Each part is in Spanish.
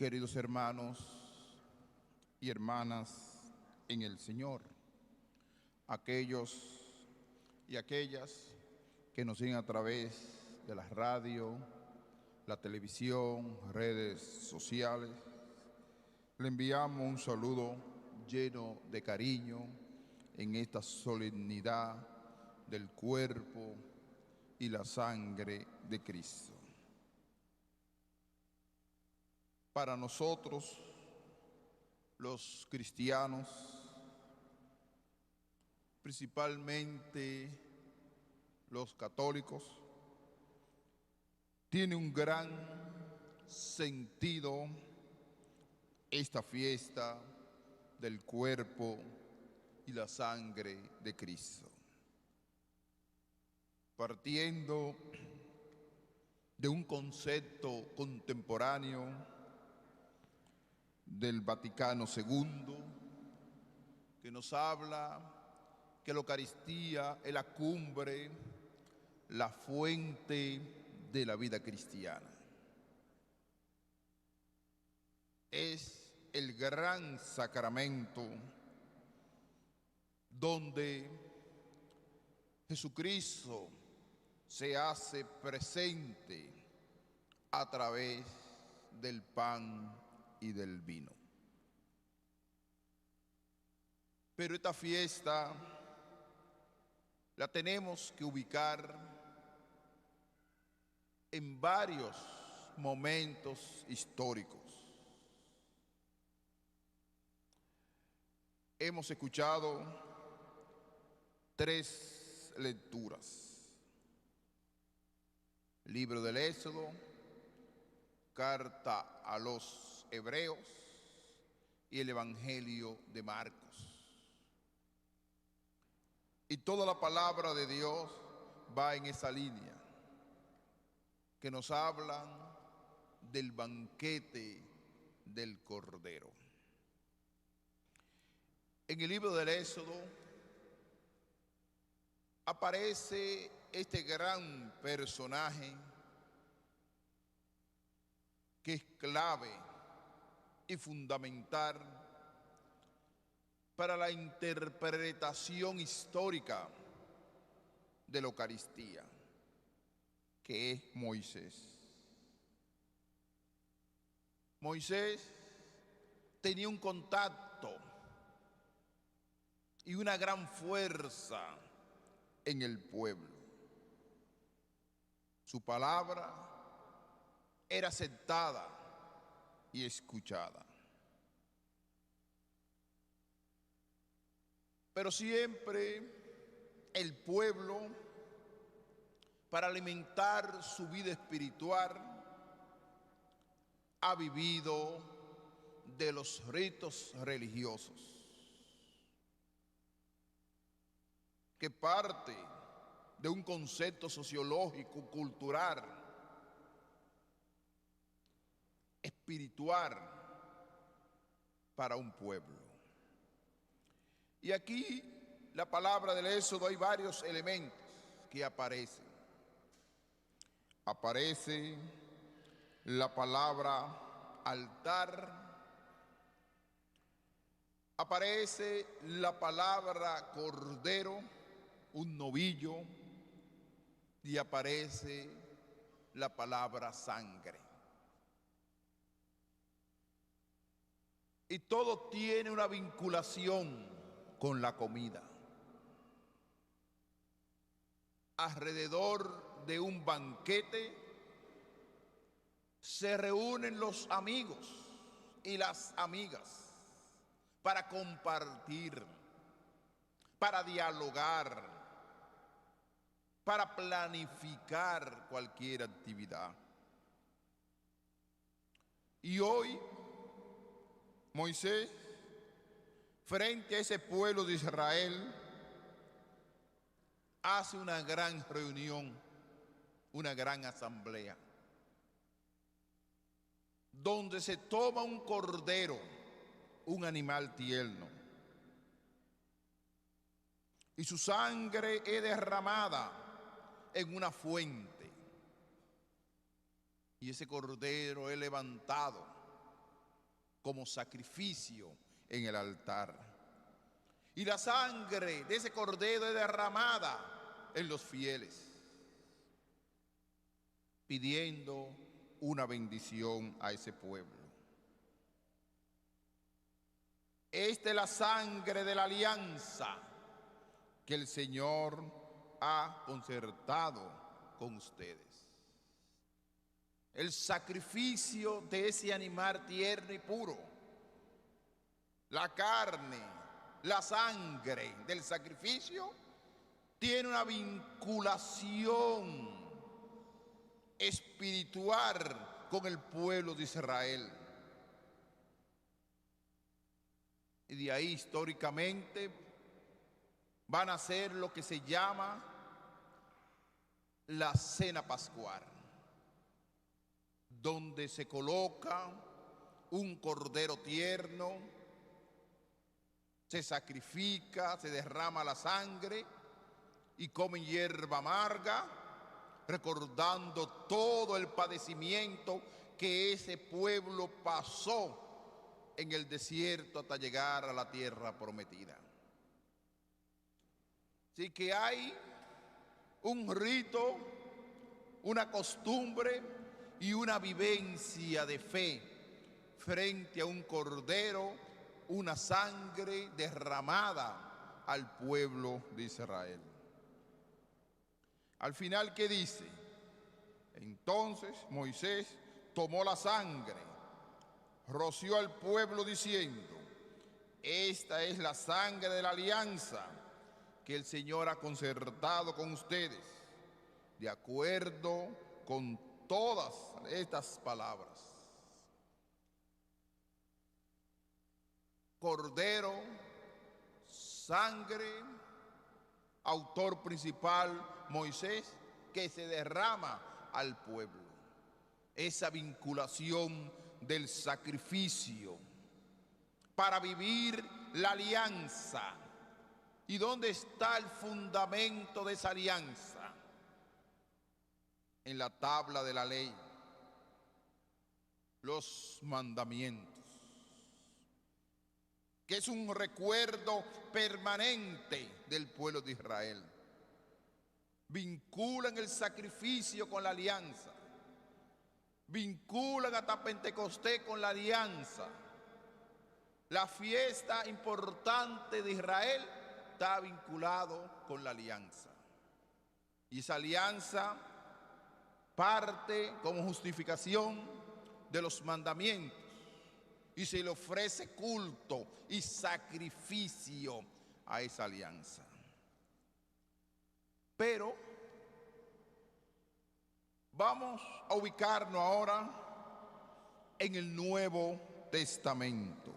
Queridos hermanos y hermanas en el Señor, aquellos y aquellas que nos siguen a través de la radio, la televisión, redes sociales, le enviamos un saludo lleno de cariño en esta solemnidad del cuerpo y la sangre de Cristo. Para nosotros, los cristianos, principalmente los católicos, tiene un gran sentido esta fiesta del cuerpo y la sangre de Cristo. Partiendo de un concepto contemporáneo del Vaticano II, que nos habla que la Eucaristía es la cumbre, la fuente de la vida cristiana. Es el gran sacramento donde Jesucristo se hace presente a través del pan y del vino. Pero esta fiesta la tenemos que ubicar en varios momentos históricos. Hemos escuchado 3 lecturas: libro del Éxodo, carta a los Hebreos y el Evangelio de Marcos. Y toda la palabra de Dios va en esa línea, que nos hablan del banquete del Cordero. En el libro del Éxodo aparece este gran personaje que es clave y fundamental para la interpretación histórica de la Eucaristía, que es Moisés. Moisés tenía un contacto y una gran fuerza en el pueblo. Su palabra era aceptada y escuchada. Pero siempre el pueblo, para alimentar su vida espiritual, ha vivido de los ritos religiosos, que parte de un concepto sociológico, cultural, espiritual para un pueblo. Y aquí la palabra del Éxodo hay varios elementos que aparecen. Aparece la palabra altar, aparece la palabra cordero, un novillo, y aparece la palabra sangre. Y todo tiene una vinculación con la comida. Alrededor de un banquete se reúnen los amigos y las amigas para compartir, para dialogar, para planificar cualquier actividad. Y hoy Moisés, frente a ese pueblo de Israel, hace una gran reunión, una gran asamblea, donde se toma un cordero, un animal tierno, y su sangre es derramada en una fuente, y ese cordero es levantado como sacrificio en el altar. Y la sangre de ese cordero es derramada en los fieles, pidiendo una bendición a ese pueblo. Esta es la sangre de la alianza que el Señor ha concertado con ustedes. El sacrificio de ese animal tierno y puro, la carne, la sangre del sacrificio, tiene una vinculación espiritual con el pueblo de Israel. Y de ahí históricamente van a ser lo que se llama la cena pascual, donde se coloca un cordero tierno, se sacrifica, se derrama la sangre y comen hierba amarga, recordando todo el padecimiento que ese pueblo pasó en el desierto hasta llegar a la tierra prometida. Así que hay un rito, una costumbre y una vivencia de fe frente a un cordero, una sangre derramada al pueblo de Israel. Al final, ¿qué dice? Entonces Moisés tomó la sangre, roció al pueblo diciendo: esta es la sangre de la alianza que el Señor ha concertado con ustedes, de acuerdo con todas estas palabras. Cordero, sangre, autor principal Moisés, que se derrama al pueblo. Esa vinculación del sacrificio para vivir la alianza. ¿Y dónde está el fundamento de esa alianza? En la tabla de la ley, los mandamientos, que es un recuerdo permanente del pueblo de Israel. Vinculan el sacrificio con la alianza, vinculan hasta Pentecostés con la alianza. La fiesta importante de Israel está vinculado con la alianza. Y esa alianza parte como justificación de los mandamientos y se le ofrece culto y sacrificio a esa alianza. Pero vamos a ubicarnos ahora en el Nuevo Testamento.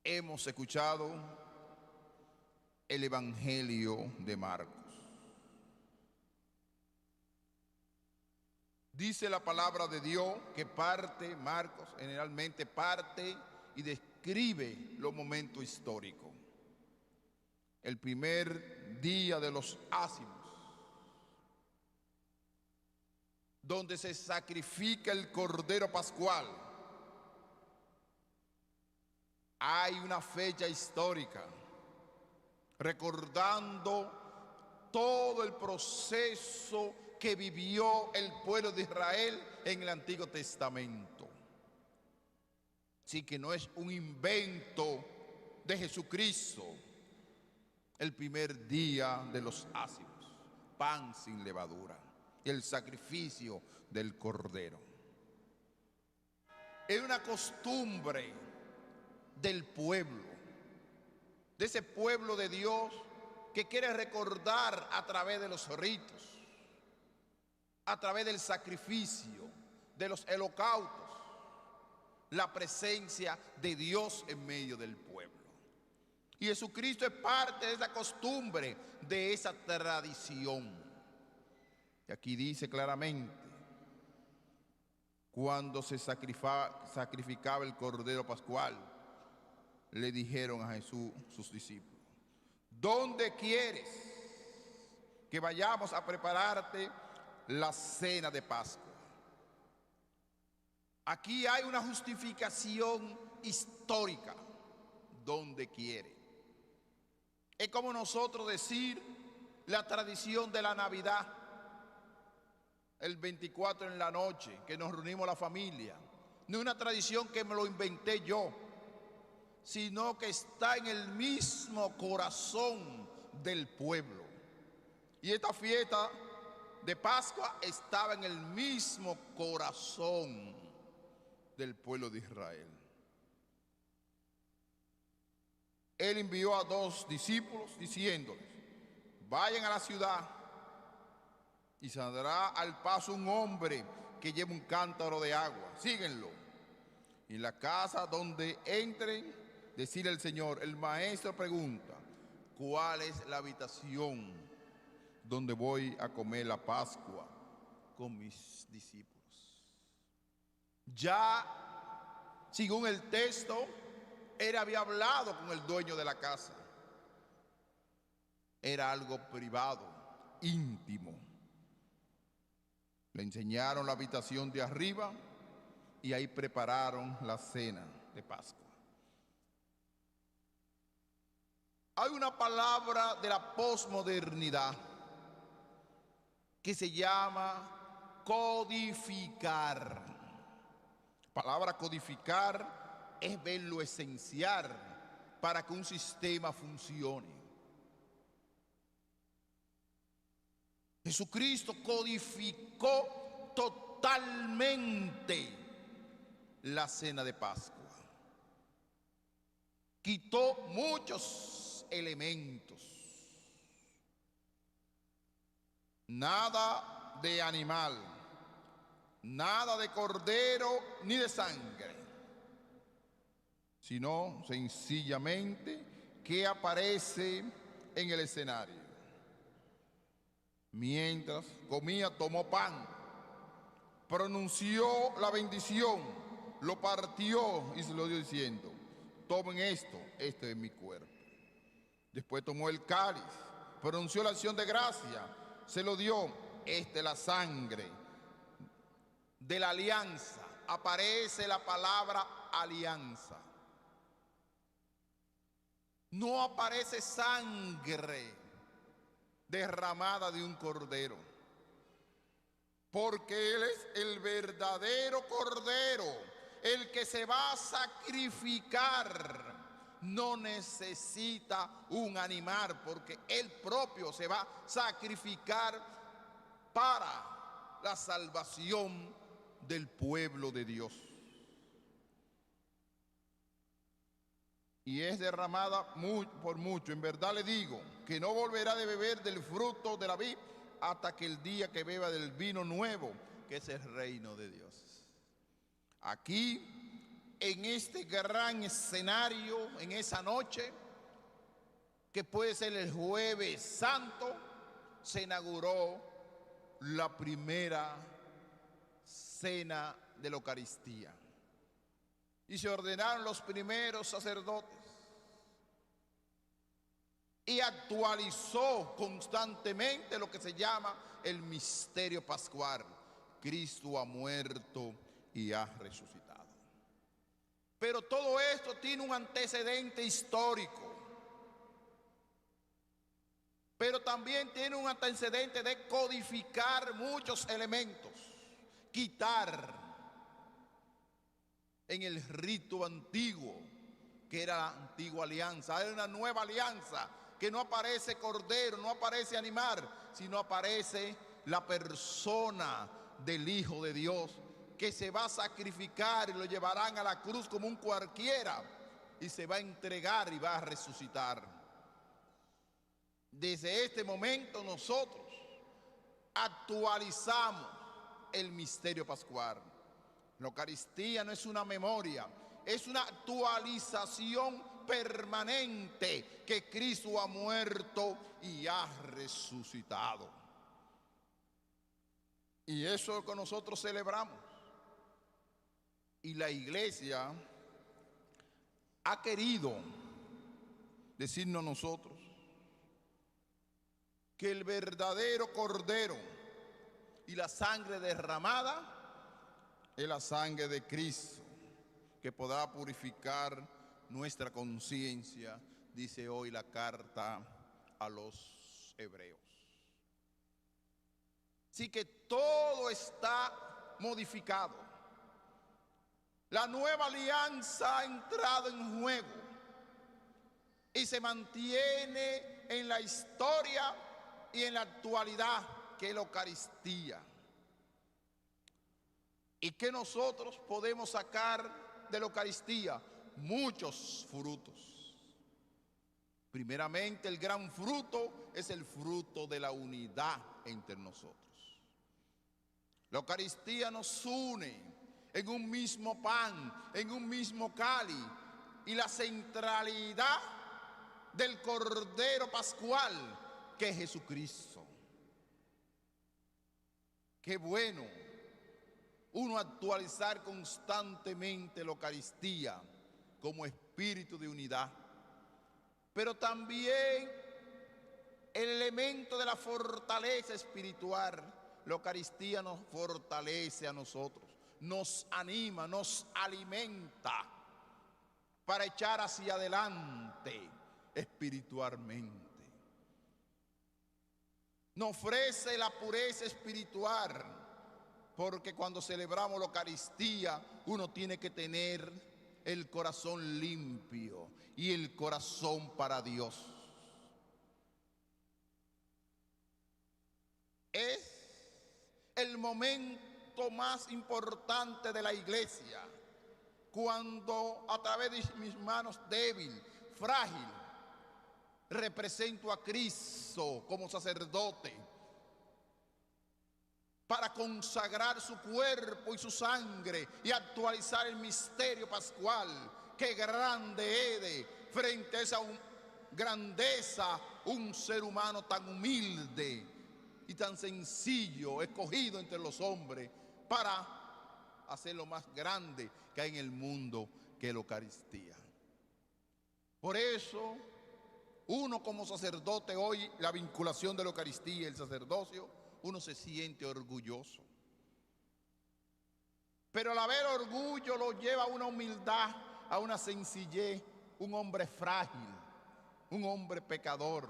Hemos escuchado el Evangelio de Marcos. Dice la palabra de Dios que Marcos generalmente parte y describe los momentos históricos. El primer día de los ácimos, donde se sacrifica el cordero pascual. Hay una fecha histórica recordando todo el proceso que vivió el pueblo de Israel en el Antiguo Testamento. Así que no es un invento de Jesucristo. El primer día de los ácimos, pan sin levadura, y el sacrificio del cordero. Es una costumbre del pueblo, de ese pueblo de Dios que quiere recordar a través de los ritos, a través del sacrificio, de los holocaustos, la presencia de Dios en medio del pueblo. Y Jesucristo es parte de esa costumbre, de esa tradición. Y aquí dice claramente, cuando se sacrificaba el cordero pascual, le dijeron a Jesús sus discípulos: ¿dónde quieres que vayamos a prepararte la cena de Pascua? Aquí hay una justificación histórica, donde quiere. Es como nosotros decir la tradición de la Navidad, el 24 en la noche, que nos reunimos la familia. No es una tradición que me lo inventé yo, sino que está en el mismo corazón del pueblo. Y esta fiesta de Pascua estaba en el mismo corazón del pueblo de Israel. Él envió a 2 discípulos diciéndoles: vayan a la ciudad y saldrá al paso un hombre que lleva un cántaro de agua. Síguenlo. Y en la casa donde entren, decirle al Señor: el maestro pregunta, ¿cuál es la habitación donde voy a comer la Pascua con mis discípulos? Ya, según el texto, él había hablado con el dueño de la casa. Era algo privado, íntimo. Le enseñaron la habitación de arriba y ahí prepararon la cena de Pascua. Hay una palabra de la posmodernidad que se llama codificar. La palabra codificar es ver lo esencial para que un sistema funcione. Jesucristo codificó totalmente la cena de Pascua. Quitó muchos elementos. Nada de animal, nada de cordero ni de sangre, sino sencillamente que aparece en el escenario. Mientras comía, tomó pan, pronunció la bendición, lo partió y se lo dio diciendo: tomen esto, este es mi cuerpo. Después tomó el cáliz, pronunció la acción de gracia, se lo dio: esta es la sangre de la alianza. Aparece la palabra alianza. No aparece sangre derramada de un cordero, porque Él es el verdadero cordero, el que se va a sacrificar. No necesita un animal, porque Él propio se va a sacrificar para la salvación del pueblo de Dios. Y es derramada por mucho. En verdad le digo que no volverá de beber del fruto de la vid hasta que el día que beba del vino nuevo, que es el reino de Dios. Aquí, en este gran escenario, en esa noche, que puede ser el Jueves Santo, se inauguró la primera cena de la Eucaristía. Y se ordenaron los primeros sacerdotes. Y actualizó constantemente lo que se llama el misterio pascual. Cristo ha muerto y ha resucitado. Pero todo esto tiene un antecedente histórico. Pero también tiene un antecedente de codificar muchos elementos. Quitar en el rito antiguo, que era la antigua alianza. Hay una nueva alianza, que no aparece cordero, no aparece animal, sino aparece la persona del Hijo de Dios, que se va a sacrificar y lo llevarán a la cruz como un cualquiera, y se va a entregar y va a resucitar. Desde este momento nosotros actualizamos el misterio pascual. La Eucaristía no es una memoria, es una actualización permanente, que Cristo ha muerto y ha resucitado. Y eso es lo que nosotros celebramos. Y la Iglesia ha querido decirnos a nosotros que el verdadero cordero y la sangre derramada Es la sangre de Cristo que podrá purificar nuestra conciencia, dice hoy la carta a los hebreos. Así que todo está modificado. La nueva alianza ha entrado en juego y se mantiene en la historia y en la actualidad, que es la Eucaristía. ¿Y qué nosotros podemos sacar de la Eucaristía? Muchos frutos. Primeramente, el gran fruto es el fruto de la unidad entre nosotros. La Eucaristía nos une en un mismo pan, en un mismo cáliz, y la centralidad del Cordero Pascual, que es Jesucristo. Qué bueno uno actualizar constantemente la Eucaristía como espíritu de unidad, pero también el elemento de la fortaleza espiritual. La Eucaristía nos fortalece a nosotros, nos anima, nos alimenta para echar hacia adelante espiritualmente. Nos ofrece la pureza espiritual, porque cuando celebramos la Eucaristía uno tiene que tener el corazón limpio y el corazón para Dios. Es el momento más importante de la iglesia, cuando a través de mis manos débil, frágil, represento a Cristo como sacerdote para consagrar su cuerpo y su sangre y actualizar el misterio pascual. Qué grande es frente a esa grandeza un ser humano tan humilde y tan sencillo, escogido entre los hombres para hacer lo más grande que hay en el mundo, que es la Eucaristía. Por eso, uno como sacerdote hoy, la vinculación de la Eucaristía y el sacerdocio, uno se siente orgulloso. Pero al haber orgullo lo lleva a una humildad, a una sencillez, un hombre frágil, un hombre pecador,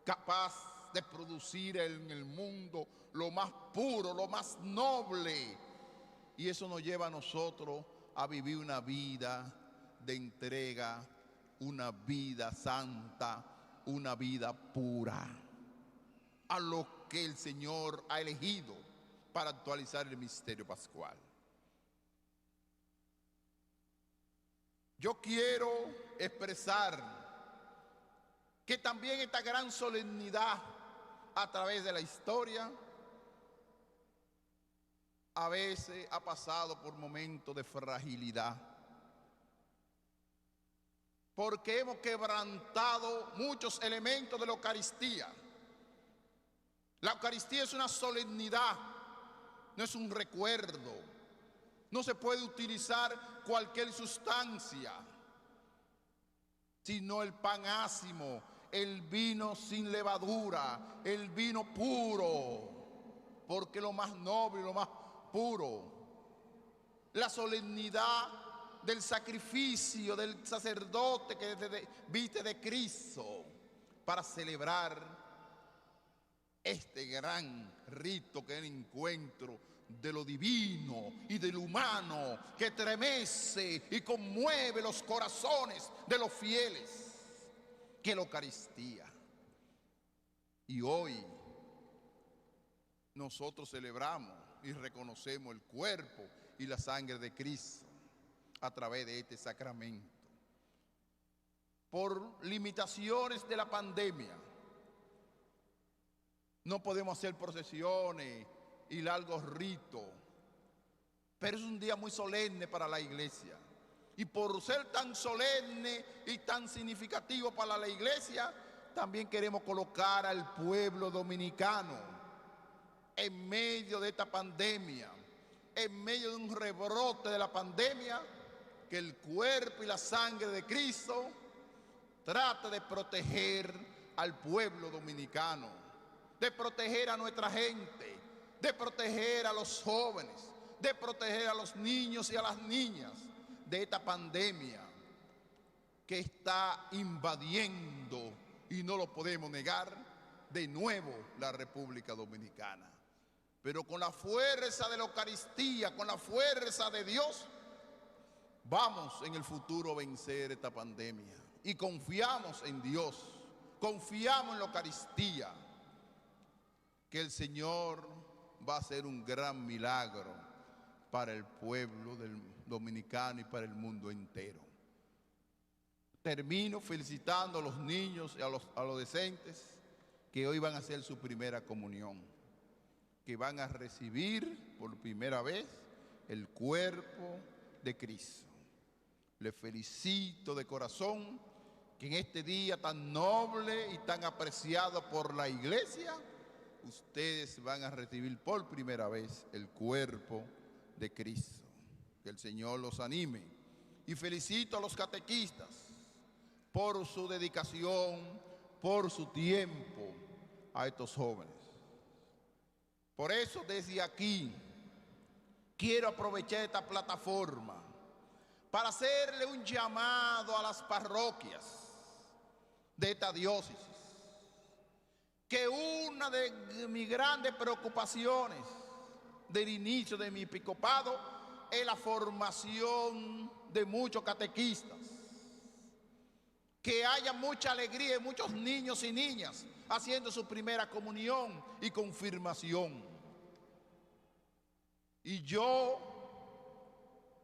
capaz de producir en el mundo lo más puro, lo más noble. Y eso nos lleva a nosotros a vivir una vida de entrega, una vida santa, una vida pura, a lo que el Señor ha elegido para actualizar el misterio pascual. Yo quiero expresar que también esta gran solemnidad a través de la historia a veces ha pasado por momentos de fragilidad, porque hemos quebrantado muchos elementos de la Eucaristía. La Eucaristía es una solemnidad, no es un recuerdo. No se puede utilizar cualquier sustancia, sino el pan ácimo, el vino sin levadura, el vino puro, porque lo más noble, lo más puro. La solemnidad del sacrificio del sacerdote que viste de Cristo para celebrar este gran rito, que es el encuentro de lo divino y de lo humano, que estremece y conmueve los corazones de los fieles, que es la Eucaristía. Y hoy nosotros celebramos y reconocemos el cuerpo y la sangre de Cristo a través de este sacramento. Por limitaciones de la pandemia, no podemos hacer procesiones y largos ritos, pero es un día muy solemne para la iglesia. Y por ser tan solemne y tan significativo para la iglesia, también queremos colocar al pueblo dominicano en medio de esta pandemia, en medio de un rebrote de la pandemia, que el cuerpo y la sangre de Cristo trate de proteger al pueblo dominicano, de proteger a nuestra gente, de proteger a los jóvenes, de proteger a los niños y a las niñas de esta pandemia que está invadiendo, y no lo podemos negar, de nuevo la República Dominicana. Pero con la fuerza de la Eucaristía, con la fuerza de Dios, vamos en el futuro a vencer esta pandemia. Y confiamos en Dios, confiamos en la Eucaristía, que el Señor va a hacer un gran milagro para el pueblo dominicano y para el mundo entero. Termino felicitando a los niños y a los adolescentes que hoy van a hacer su primera comunión, que van a recibir por primera vez el cuerpo de Cristo. Les felicito de corazón que en este día tan noble y tan apreciado por la Iglesia, ustedes van a recibir por primera vez el cuerpo de Cristo. Que el Señor los anime. Y felicito a los catequistas por su dedicación, por su tiempo a estos jóvenes. Por eso desde aquí quiero aprovechar esta plataforma para hacerle un llamado a las parroquias de esta diócesis, que una de mis grandes preocupaciones del inicio de mi episcopado es la formación de muchos catequistas, que haya mucha alegría en muchos niños y niñas haciendo su primera comunión y confirmación. Y yo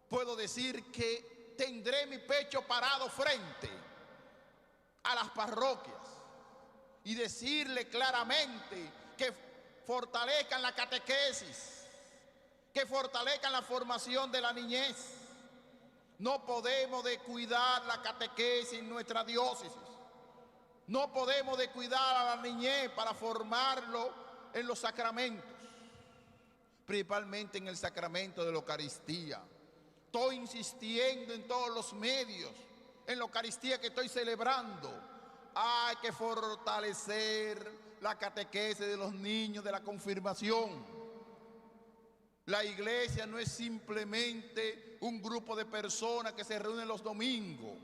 puedo decir que tendré mi pecho parado frente a las parroquias y decirle claramente que fortalezcan la catequesis, que fortalezcan la formación de la niñez. No podemos descuidar la catequesis en nuestra diócesis. No podemos descuidar a la niñez para formarlo en los sacramentos, principalmente en el sacramento de la Eucaristía. Estoy insistiendo en todos los medios, en la Eucaristía que estoy celebrando. Hay que fortalecer la catequesis de los niños, de la confirmación. La iglesia no es simplemente un grupo de personas que se reúnen los domingos,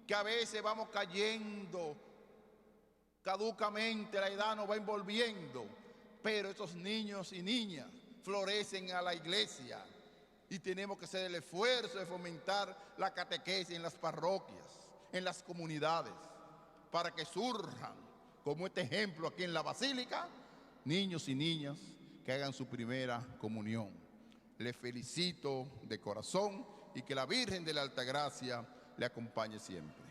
que a veces vamos cayendo caducamente, la edad nos va envolviendo, pero estos niños y niñas florecen a la iglesia y tenemos que hacer el esfuerzo de fomentar la catequesis en las parroquias, en las comunidades, para que surjan, como este ejemplo aquí en la Basílica, niños y niñas que hagan su primera comunión. Les felicito de corazón y que la Virgen de la Altagracia le acompañe siempre.